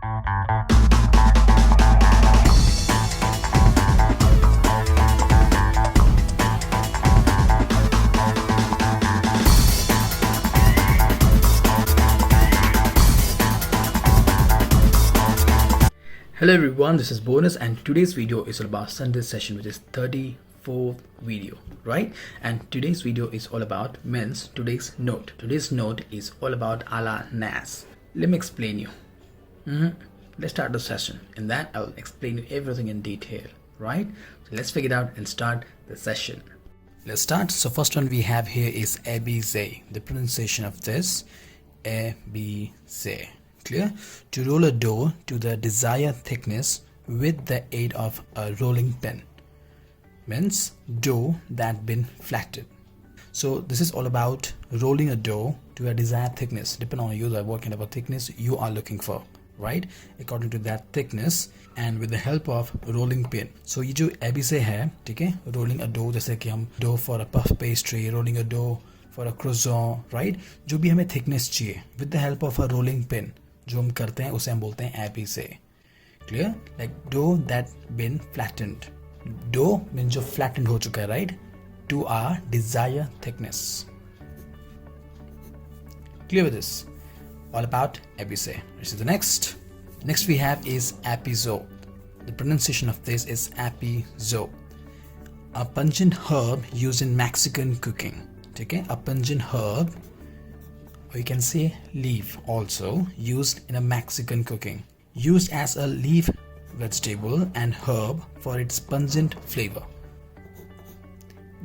Hello everyone, this is Bonus and today's video is all about Sunday's session, which is 34th video, right? And today's video is all about men's today's note. Today's note is all about a la Nas. Let me explain you. Let's start the session. In that, I'll explain you everything in detail, right? So let's figure it out and start the session. Let's start. So first one we have here is Abaisser. The pronunciation of this, Abaisser. Clear? To roll a dough to the desired thickness with the aid of a rolling pin. Means dough that been flattened. So this is all about rolling a dough to a desired thickness, depending on you, what kind of a thickness you are looking for, right? According to that thickness and with the help of rolling pin. So ये जो Abaisser है, ठीक है? Rolling a dough, जैसे कि हम dough for a puff pastry, rolling a dough for a croissant, right? जो भी हमें thickness चाहिए, with the help of a rolling pin, जो हम करते हैं उसे हम बोलते हैं Abaisser. Clear? Like dough that been flattened. Dough means जो flattened हो चुका है, right? To our desired thickness. Clear with this? All about Abaisser. This is the next. Next we have is Epazote. The pronunciation of this is Epazote. A pungent herb used in Mexican cooking. Okay? A pungent herb, or you can say leaf also, used in a Mexican cooking. Used as a leaf vegetable and herb for its pungent flavor.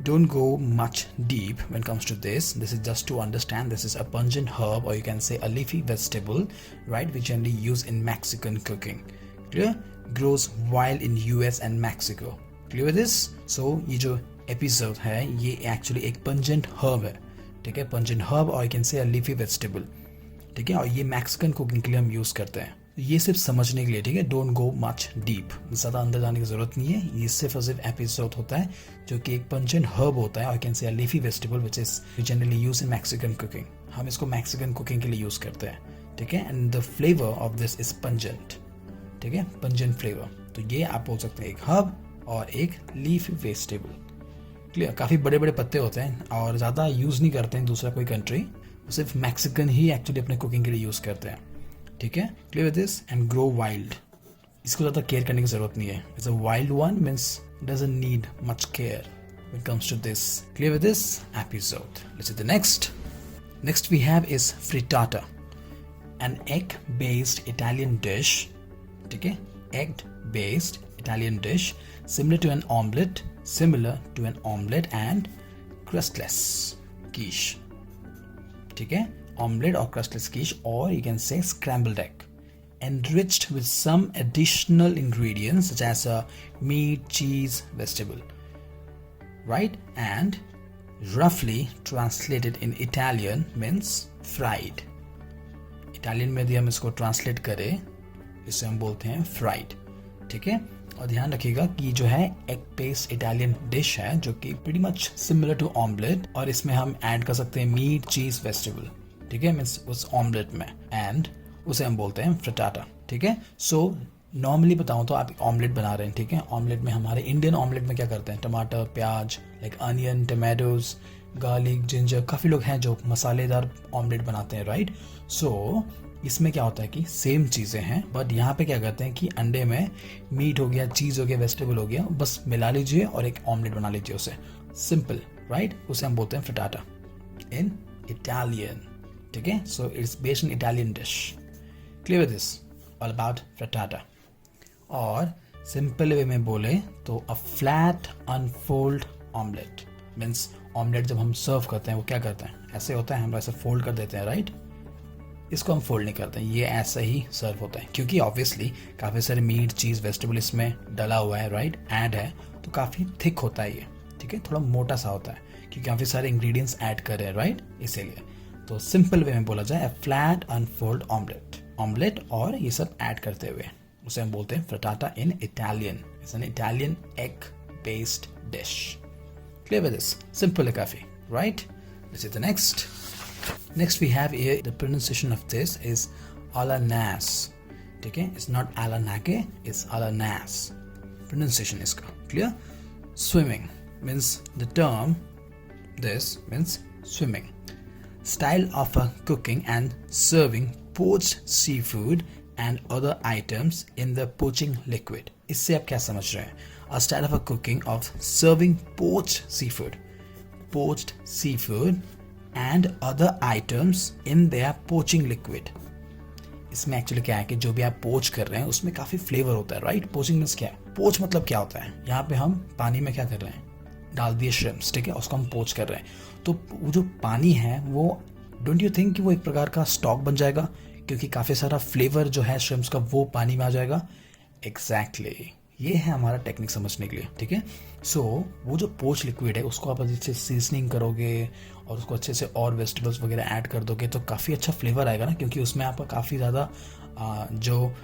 Don't go much deep when it comes to this. This is just to understand this is a pungent herb, or you can say a leafy vegetable, right, which generally used in Mexican cooking. Clear? Grows wild in US and Mexico. Clear with this? So ये जो episode है ये actually एक pungent herb है, ठीक है? Pungent herb, or you can say a leafy vegetable, ठीक है? और ये Mexican cooking के लिए हम यूज करते हैं. ये सिर्फ समझने के लिए, ठीक है? डोंट गो मच डीप, ज़्यादा अंदर जाने की ज़रूरत नहीं है. ये सिर्फ और सिर्फ एपिसोड होता है जो कि एक पंजेंट हर्ब होता है, और can say leafy vegetable which is generally use in Mexican cooking. हम इसको मैक्सिकन कुकिंग के लिए यूज़ करते हैं, ठीक है? And the flavour of this is pungent, ठीक है? Pungent flavour. तो ये आप बोल सकते हैं एक हर्ब और एक लीफी वेजिटेबल. क्लियर? काफ़ी बड़े बड़े पत्ते होते हैं और ज़्यादा यूज़ नहीं करते हैं दूसरा कोई कंट्री, सिर्फ मैक्सिकन ही एक्चुअली अपने कुकिंग के लिए यूज़ करते हैं, ठीक है? Clear with this? And grow wild. इसको ज़्यादा केयर करने की ज़रूरत नहीं है. It's a wild one, means doesn't need much care when it comes to this. Clear with this? Episode. Let's see the next. Next we have is frittata, an egg-based Italian dish. Okay? Egg-based Italian dish, similar to an omelette and crustless quiche. Okay? Omelette or crustless quiche, or you can say scrambled egg, enriched with some additional ingredients such as meat, cheese, vegetable, right? And roughly translated in Italian means fried. Italian में यदि हम इसको translate करें, इसे हम बोलते हैं fried, ठीक है? और ध्यान रखिएगा कि जो है एग बेस्ड इटालियन डिश है जो कि pretty much similar to omelette, और इसमें हम ऐड कर सकते हैं मीट, चीज, वेजिटेबल, ठीक है? मीन्स उस ऑमलेट में, एंड उसे हम बोलते हैं फ्रिटाटा, ठीक है? सो नॉर्मली बताऊं तो आप ऑमलेट बना रहे हैं, ठीक है? ऑमलेट में हमारे इंडियन ऑमलेट में क्या करते हैं? टमाटर, प्याज, like onion, tomatoes, garlic, ginger. काफ़ी लोग हैं जो मसालेदार ऑमलेट बनाते हैं, राइट? सो इसमें क्या होता है कि सेम चीज़ें हैं, बट यहाँ पे क्या करते हैं कि अंडे में मीट हो गया, चीज़ हो गया, वेजिटेबल हो गया, बस मिला लीजिए और एक ऑमलेट बना लीजिए उसे. Simple, right? उसे हम बोलते हैं फ्रिटाटा इन इटालियन, ठीक है? So it's based in Italian dish. Clear with this? All about frittata. और सिंपल वे में बोले तो a flat unfold omelette. Means omelette जब हम सर्व करते हैं वो क्या करते हैं? ऐसे होता है, हम ऐसे फोल्ड कर देते हैं, राइट? इसको हम फोल्ड नहीं करते हैं, ये ऐसा ही सर्व होता है, क्योंकि ऑब्वियसली काफ़ी सारे मीट, चीज़, वेजिटेबल इसमें डला हुआ है, राइट? ऐड है, तो काफ़ी थिक होता है ये, ठीक है? थोड़ा मोटा सा होता है क्योंकि काफ़ी सारे इंग्रेडिएंट्स ऐड कर रहे हैं, राइट? इसीलिए. तो सिंपल वे में बोला जाए अ फ्लैट अनफोल्ड ऑमलेट और ये सब ऐड करते हुए उसे हम बोलते हैं frittata in Italian. It's an Italian egg based dish. Clear with this? Simple है काफ़ी, right? This is the next. Next we have here, the pronunciation of this is a la Nas. ठीक है, it's not ala nage, it's ala nas, pronunciation इसका clear. Swimming means the term, this means swimming, style of a cooking and serving poached seafood and other items in the poaching liquid. इससे आप क्या समझ रहे हैं? A style of a cooking of serving poached seafood and other items in their poaching liquid. इसमें actually क्या है कि जो भी आप पोच कर रहे हैं उसमें काफ़ी फ्लेवर होता है, राइट? पोचिंग मीन्स क्या है? पोच मतलब क्या होता है? यहाँ पे हम पानी में क्या कर रहे हैं? डाल दिए श्रिम्प्स, ठीक है, उसको हम पोच कर रहे हैं। तो वो जो पानी है वो, डोंट यू थिंक कि वो एक प्रकार का स्टॉक बन जाएगा, क्योंकि काफ़ी सारा फ्लेवर जो है श्रिम्प्स का वो पानी में आ जाएगा। एग्जैक्टली, ये है हमारा टेक्निक समझने के लिए, ठीक है। सो वो जो पोच लिक्विड है उसको आप अच्छे से सीजनिंग करोगे और उसको अच्छे से और वेजिटेबल्स वगैरह ऐड कर दोगे तो काफ़ी अच्छा फ्लेवर आएगा ना, क्योंकि उसमें आपका काफ़ी ज़्यादा जो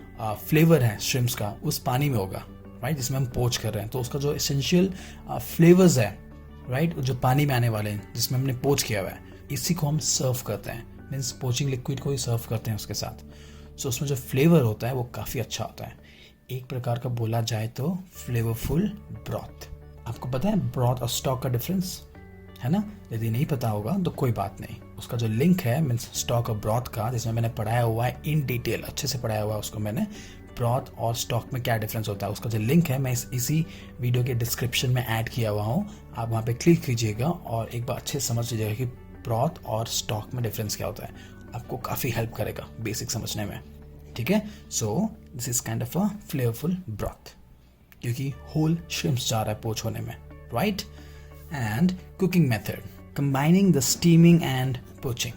फ्लेवर है श्रिम्प्स का उस पानी में होगा, राइट, जिसमें हम पोच कर रहे हैं। तो उसका जो एसेंशियल फ्लेवर्स है, राइट, जो पानी में आने वाले हैं जिसमें हमने पोच किया हुआ है, इसी को हम सर्व करते हैं, मीन्स पोचिंग लिक्विड को ही सर्व करते हैं उसके साथ। सो उसमें जो फ्लेवर होता है वो काफ़ी अच्छा होता है, एक प्रकार का बोला जाए तो फ्लेवरफुल ब्रॉथ। आपको पता है ब्रॉथ और स्टॉक का डिफरेंस है ना? यदि नहीं पता होगा तो कोई बात नहीं, उसका जो लिंक है मीन्स स्टॉक और ब्रॉथ का, जिसमें मैंने पढ़ाया हुआ है इन डिटेल, अच्छे से पढ़ाया हुआ है उसको मैंने, ब्रॉथ और स्टॉक में क्या डिफरेंस होता है, उसका जो लिंक है मैं इसी वीडियो के डिस्क्रिप्शन में ऐड किया हुआ हूँ। आप वहाँ पे क्लिक कीजिएगा और एक बार अच्छे से समझ लीजिएगा कि ब्रॉथ और स्टॉक में डिफरेंस क्या होता है, आपको काफ़ी हेल्प करेगा बेसिक समझने में, ठीक है। So this is kind of a flavourful broth, क्योंकि होल श्रिम्प्स जा रहा है पोच होने में, right. And cooking method, combining the steaming and poaching,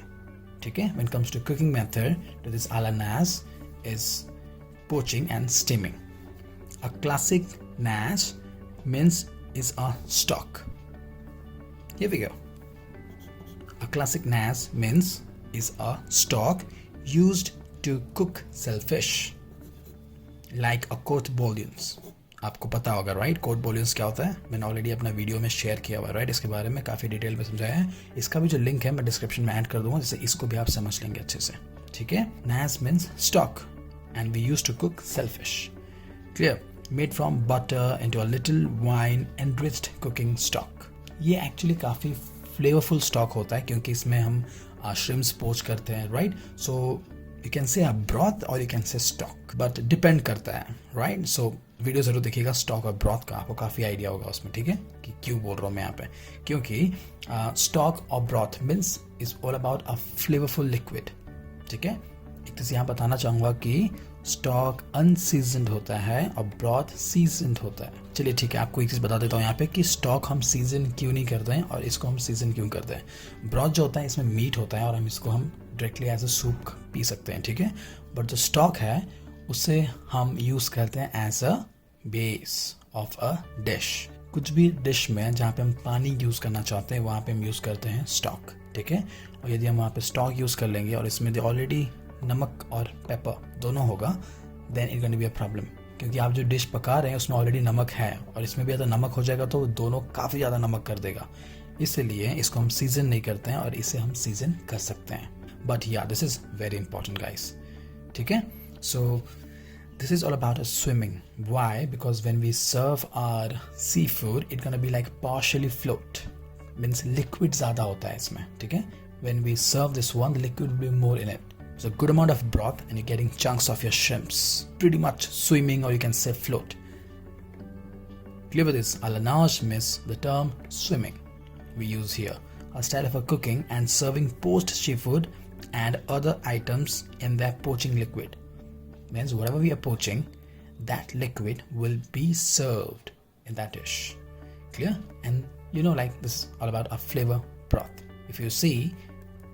ठीक है। When comes to cooking method, that is ala nas is poaching and steaming. A classic Nage means is a stock. Here we go. A classic Nage means is a stock used to cook shellfish, like a court bouillons. आपको पता होगा, right, coat बॉलियंस क्या होता है, मैंने already अपना video में share किया हुआ है, राइट, इसके बारे में काफ़ी डिटेल में समझाया है। इसका भी जो लिंक है मैं डिस्क्रिप्शन में ऐड कर दूंगा, जिससे इसको भी आप समझ लेंगे अच्छे से, ठीक है। Nas means stock and we used to cook shellfish. Clear? Made from butter into a little wine enriched cooking stock. ये एक्चुअली काफ़ी फ्लेवरफुल स्टॉक होता है, क्योंकि इसमें हम श्रिम्प्स पोच करते हैं, right. So you can say broth और you can say stock, but depend करता है, राइट। सो वीडियो जरूर देखिएगा स्टॉक और ब्रॉथ का, आपको काफ़ी आइडिया होगा उसमें, ठीक है, कि क्यों बोल रहा हूँ मैं यहाँ पे, क्योंकि स्टॉक और broth means is all about a flavourful liquid, ठीक है। एक तो यहाँ बताना चाहूँगा कि स्टॉक अनसीजनड होता है और ब्रॉथ सीजनड होता है। चलिए ठीक है, आपको एक चीज़ बता देता हूँ यहाँ पे कि स्टॉक हम सीजन क्यों नहीं करते हैं और इसको हम सीजन क्यों करते हैं। ब्रॉथ जो होता है इसमें मीट होता है और हम इसको हम डायरेक्टली एज अ सूप पी सकते हैं, ठीक है। बट जो स्टॉक है उसे हम यूज़ करते हैं as a base of a dish. कुछ भी डिश में जहाँ पे हम पानी यूज़ करना चाहते हैं वहाँ पे हम यूज़ करते हैं स्टॉक, ठीक है। और यदि हम वहाँ पे स्टॉक यूज़ कर लेंगे और इसमें ऑलरेडी नमक और पेपर दोनों होगा, then it going to be a problem, क्योंकि आप जो डिश पका रहे हैं उसमें ऑलरेडी नमक है और इसमें भी अगर नमक हो जाएगा तो दोनों काफ़ी ज़्यादा नमक कर देगा। इसलिए इसको हम सीजन नहीं करते हैं और इसे हम सीजन कर सकते हैं। बट या this is very important guys, ठीक है। सो this is all about a swimming. Why? Because when we serve our seafood, it's gonna be like partially float, means liquid ज़्यादा होता है इसमें, ठीक है। When we serve this one, the liquid will be more in it. So a good amount of broth and you're getting chunks of your shrimps, pretty much swimming or you can say float. Clear with this? Ala Nage means the term swimming we use here. A style of a cooking and serving poached seafood and other items in their poaching liquid. Means whatever we are poaching, that liquid will be served in that dish. Clear? And you know, like this is all about a flavor broth. If you see,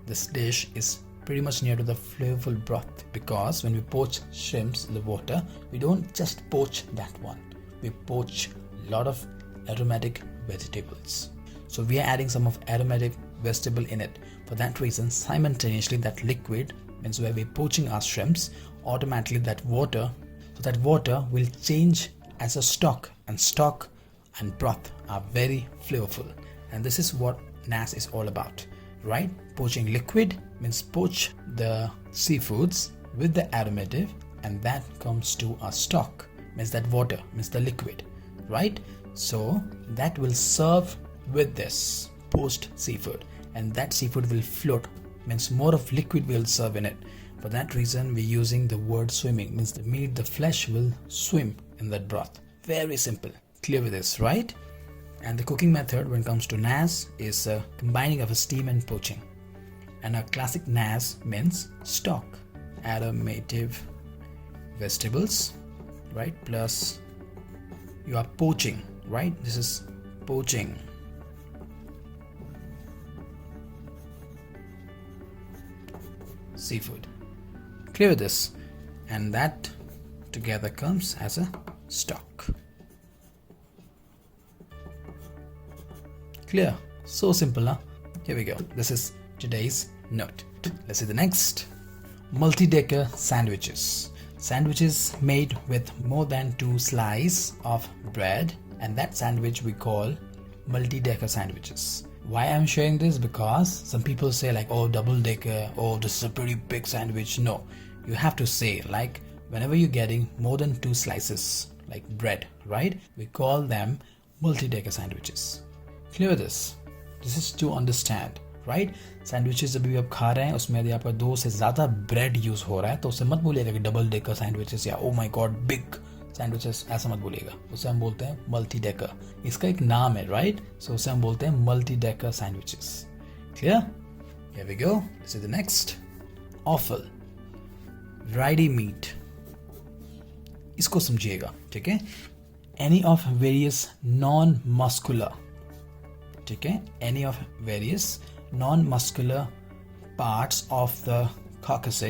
this dish is pretty much near to the flavorful broth, because when we poach shrimps in the water, we don't just poach that one. We poach a lot of aromatic vegetables. So we are adding some of aromatic vegetable in it. For that reason, simultaneously that liquid means where we're poaching our shrimps, automatically that water will change as a stock, and stock and broth are very flavorful, and this is what Nas is all about, right? Poaching liquid means poach the seafoods with the and that comes to a stock, means that water, means the liquid, right? So that will serve with this poached seafood, and that seafood will float, means more of liquid will serve in it. For that reason, we're using the word swimming, means the meat, the flesh will swim in that broth. Very simple. Clear with this, right? And the cooking method when it comes to NAS is combining of a steam and poaching. And a classic NAS means stock, aromative vegetables, right? Plus you are poaching, right? This is poaching. Seafood. Clear with this? And that together comes as a stock. Clear? So simple, huh? Here we go. This is today's note. Let's see the next. Multidecker sandwiches. Sandwiches made with more than 2 slices of bread, and that sandwich we call multi-decker sandwiches. Why I'm sharing this? Because some people say like, oh, double decker, oh, this is a pretty big sandwich. No, you have to say like whenever you're getting more than 2 slices like bread, right? We call them multi-decker sandwiches. Clear this? This is to understand, right? Sandwiches जब भी आप खा रहे हैं उसमें यदि आपका 2 से ज़्यादा bread यूज़ हो रहा है तो उससे मत बोलिएगा कि डबल डेकर सैंडविचेस या oh my god big sandwiches, ऐसा मत बोलिएगा. उसे हम बोलते हैं मल्टी डेकर. इसका एक नाम है, राइट? सो उसे हम बोलते हैं multi decker sandwiches. Clear? Here we go. This is the next. Offal, ready meat. इसको समझिएगा, ठीक है? Any of various non muscular, ठीक है? Any of various non muscular parts of the carcass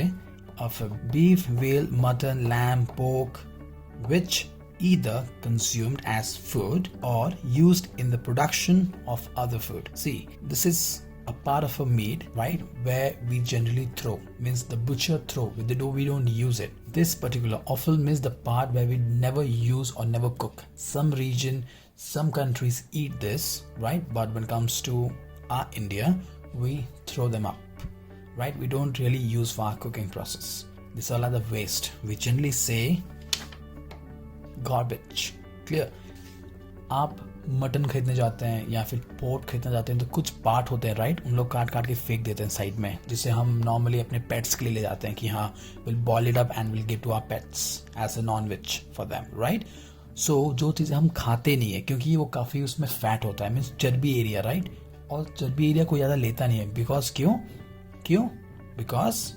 of a beef, whale, mutton, lamb, pork, which either consumed as food or used in the production of other food. See, this is a part of a meat, right, where we generally throw, means the butcher throw, we don't use it. This particular offal means the part where we never use or never cook. Some region, some countries eat this, right, but when it comes to our India, we throw them up, right? We don't really use for our cooking process. This all are the waste. We generally say garbage. Clear? आप mutton खरीदने जाते हैं या फिर pork खरीदने जाते हैं तो कुछ पार्ट होते हैं, राइट? उन लोग काट काट के फेंक देते हैं साइड में, जिसे हम नॉर्मली अपने पेट्स के लिए ले जाते हैं कि हाँ, will boil it up and will give to our pets as a non veg for them, right? So जो चीज़ें हम खाते नहीं है क्योंकि वो काफ़ी उसमें फैट होता है, मीन्स चर्बी एरिया, राइट? और चर्बी एरिया कोई ज़्यादा लेता नहीं है. बिकॉज क्यों? Because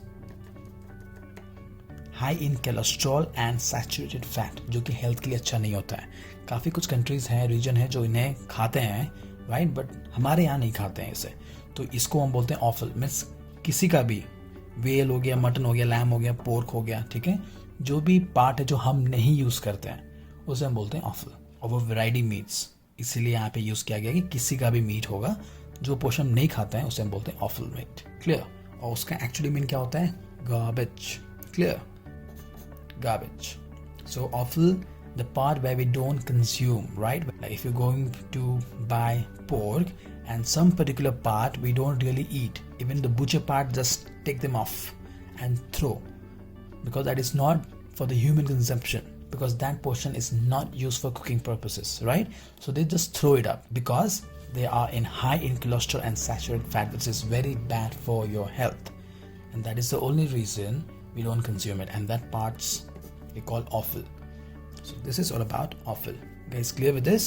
high in cholesterol and saturated fat, जो कि हेल्थ के लिए अच्छा नहीं होता है. काफ़ी कुछ कंट्रीज़ हैं, रीजन है जो इन्हें खाते हैं, राइट? बट हमारे यहाँ नहीं खाते हैं इसे. तो इसको हम बोलते हैं ऑफल. मीन्स किसी का भी वेल हो गया, मटन हो गया, लैम हो गया, पोर्क हो गया, ठीक है? जो भी पार्ट है जो हम नहीं यूज़ करते हैं उसे हम बोलते हैं ऑफल. और वो वैरायटी मीट्स इसीलिए यहाँ पे यूज़ किया गया कि किसी का भी मीट होगा जो पोषण नहीं खाता है उसे हम बोलते हैं ऑफल मीट. क्लियर? और उसका एक्चुअली मीन क्या होता है? Garbage. Clear? Garbage. So offal, the part where we don't consume, right? Like if you're going to buy pork and some particular part we don't really eat, even the butcher part, just take them off and throw, because that is not for the human consumption, because that portion is not used for cooking purposes, right? So they just throw it up because they are high in cholesterol and saturated fat, which is very bad for your health, and that is the only reason we don't consume it, and that parts we call offal. So this is all about offal. Guys, clear with this?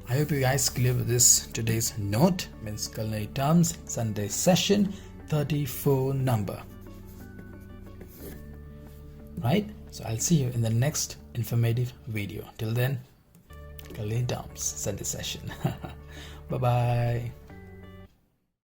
I hope you guys clear with this today's note, means culinary terms, Sunday session 34 number, right? So I'll see you in the next informative video. Till then, culinary terms, Sunday session. Bye bye.